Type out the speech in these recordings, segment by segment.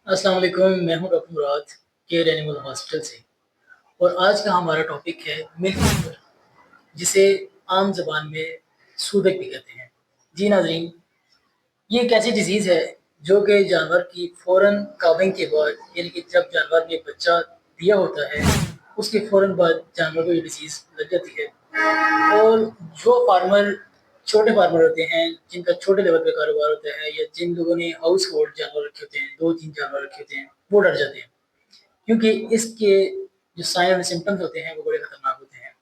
अस्सलाम वालेकुम, मैं हूं डॉक्टर मुराद केयर एनिमल हॉस्पिटल से। और आज का हमारा टॉपिक है मिल्क फीवर, जिसे आम ज़बान में सूदक भी कहते हैं। जी नाज़रीन, ये एक ऐसी डिज़ीज़ है जो कि जानवर की फ़ौरन काबिंग के बाद, यानी कि जब जानवर ने बच्चा दिया होता है, उसके फ़ौरन बाद जानवर को ये डिज़ीज़ लग जाती है। और जो फार्मर छोटे फार्मर होते हैं, जिनका छोटे लेवल पे कारोबार होता है, या जिन लोगों ने हाउस होल्ड जानवर रखे होते हैं, 2-3 जानवर रखे होते हैं, वो डर जाते हैं। क्योंकि इसके जो साइन और सिम्पटम्स होते हैं वो बड़े खतरनाक होते हैं।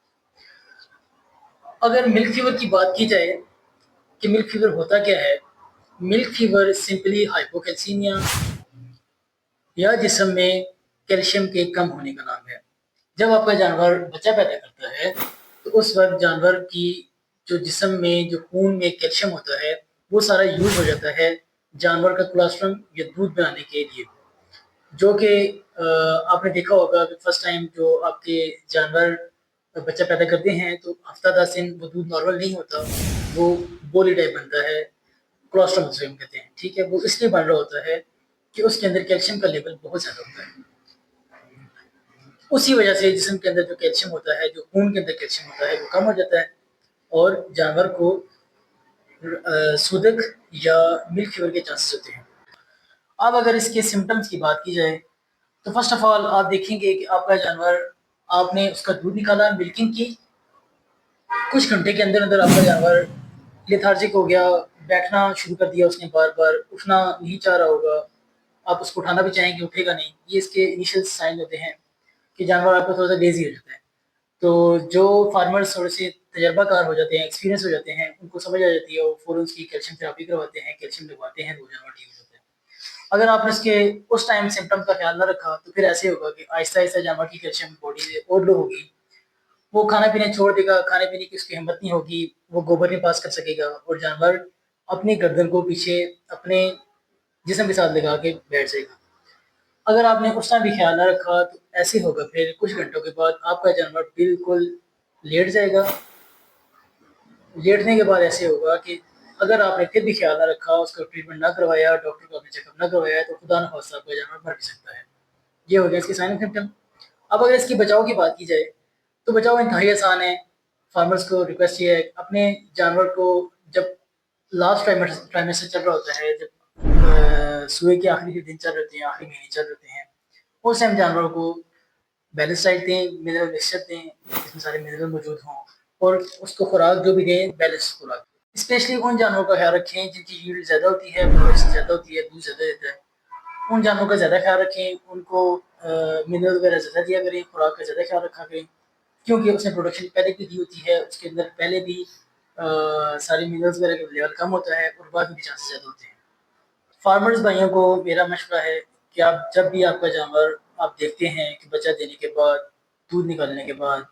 अगर मिल्क फीवर की बात की जाए कि मिल्क फीवर होता क्या है, मिल्क फीवर सिंपली हाइपोकैल्सीमिया या जिस्म में कैल्शियम के कम होने का नाम है। जब आपका जानवर बच्चा पैदा करता है, तो उस वक्त जानवर की जो जिस्म में जो खून में कैल्शियम होता है, वो सारा यूज हो जाता है जानवर का कोलेस्ट्रॉल या दूध बनाने के लिए। जो कि आपने देखा होगा कि फर्स्ट टाइम जो आपके जानवर बच्चा पैदा करते हैं, तो हफ्ता 10 दिन वो दूध नॉर्मल नहीं होता, वो बोली टाइप बनता है, कोलेस्ट्रॉल जिसे हम कहते हैं। ठीक है, वो इसलिए बन रहा होता है कि उसके अंदर कैल्शियम का लेवल बहुत ज़्यादा होता है। उसी वजह से जिस्म के अंदर जो कैल्शियम होता है, जो खून के अंदर कैल्शियम होता है, वो कम हो जाता है और जानवर को सूदक या मिल्क फीवर के चांसेस होते हैं। अब अगर इसके सिम्टम्स की बात की जाए, तो फर्स्ट ऑफ ऑल आप देखेंगे कि आपका जानवर, आपने उसका दूध निकाला, मिल्किंग की, कुछ घंटे के अंदर अंदर आपका जानवर लेथार्जिक हो गया, बैठना शुरू कर दिया उसने, बार बार उठना नहीं चाह रहा होगा, आप उसको उठाना भी चाहेंगे, उठेगा नहीं। ये इसके इनिशियल साइन होते हैं कि जानवर आपका थोड़ा सा लेजी हो जाता है। तो जो फार्मर्स थोड़े से तजर्बाकार हो जाते हैं, एक्सपीरियंस हो जाते हैं, उनको समझ आ जाती है, वो फ़ौरन उसकी कैल्शियम थेरेपी करवाते हैं, कैल्शियम लगवाते हैं, तो वो जानवर ठीक हो जाता है। अगर आपने इसके उस टाइम सिम्पटम का ख्याल ना रखा, तो फिर ऐसे होगा कि आहिस्ता आहिस्ता जानवर की कैल्शियम बॉडी से और लो होगी, वो खाना पीना छोड़ देगा, खाने पीने की उसकी हिम्मत नहीं होगी, वो गोबर नहीं पास कर सकेगा और जानवर अपनी गर्दन को पीछे अपने जिस्म के साथ लगा के बैठ जाएगा। अगर आपने उस टाइम भी ख्याल ना रखा, तो ऐसे होगा फिर कुछ घंटों के बाद आपका जानवर बिल्कुल लेट जाएगा। लेटने के बाद ऐसे होगा कि अगर आपने फिर भी ख्याल ना रखा, उसका ट्रीटमेंट ना करवाया, डॉक्टर को आपने चेकअप ना करवाया, तो खुदा न खास्ता आपका जानवर मर भी सकता है। ये हो गया इसके साइन एंड सिम्पटम। अब अगर इसके बचाव की बात की जाए, तो बचाव इंतहाई आसान है। फार्मर्स को रिक्वेस्ट ये है कि अपने जानवर को, जब लास्ट ट्राइमेस्टर चल रहा होता है, जब सुए के आखिरी के दिन चल रहे हैं, आखिरी महीने चल रहे हैं, उस टाइम जानवर को बैलेंस डाइट दें, मिनरल मिक्सचर दें, जिसमें सारे मिनरल मौजूद हों, और उसको खुराक जो भी दें, बैलेंस खुराक। स्पेशली उन जानवरों का ख्याल रखें जिनकी यील्ड ज़्यादा होती है, प्रोडक्शन ज़्यादा होती है, दूध ज़्यादा देता है। उन जानवरों का ज़्यादा ख्याल रखें, उनको मिनरल वगैरह ज़्यादा दिया करें, खुराक का ज़्यादा ख्याल रखा करें, क्योंकि उसने प्रोडक्शन पहले की दी होती है, उसके अंदर पहले भी सारे मिनरल्स वगैरह का लेवल कम होता है और बाद में भी चांसेस ज़्यादा होते हैं। फार्मर्स भाइयों को मेरा मशवरा है कि आप जब भी आपका जानवर आप देखते हैं कि बच्चा देने के बाद, दूध निकालने के बाद,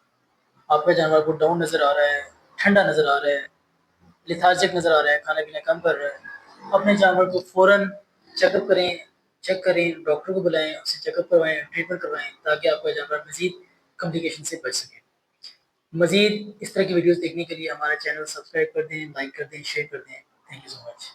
आपका जानवर को डाउन नज़र आ रहा है, ठंडा नज़र आ रहा है, लेथार्जिक नज़र आ रहा है, खाना पीना कम कर रहा है, अपने जानवर को फ़ौरन चेकअप करें, चेक करें, डॉक्टर को बुलाएँ, उससे चेकअप करवाएँ, ट्रीटमेंट करवाएँ, ताकि आपका जानवर मज़ीद कॉम्प्लिकेशन से बच सके। मज़ीद इस तरह की वीडियोज़ देखने के लिए हमारा चैनल सब्सक्राइब कर दें, लाइक कर दें, शेयर कर दें। Thank you so much.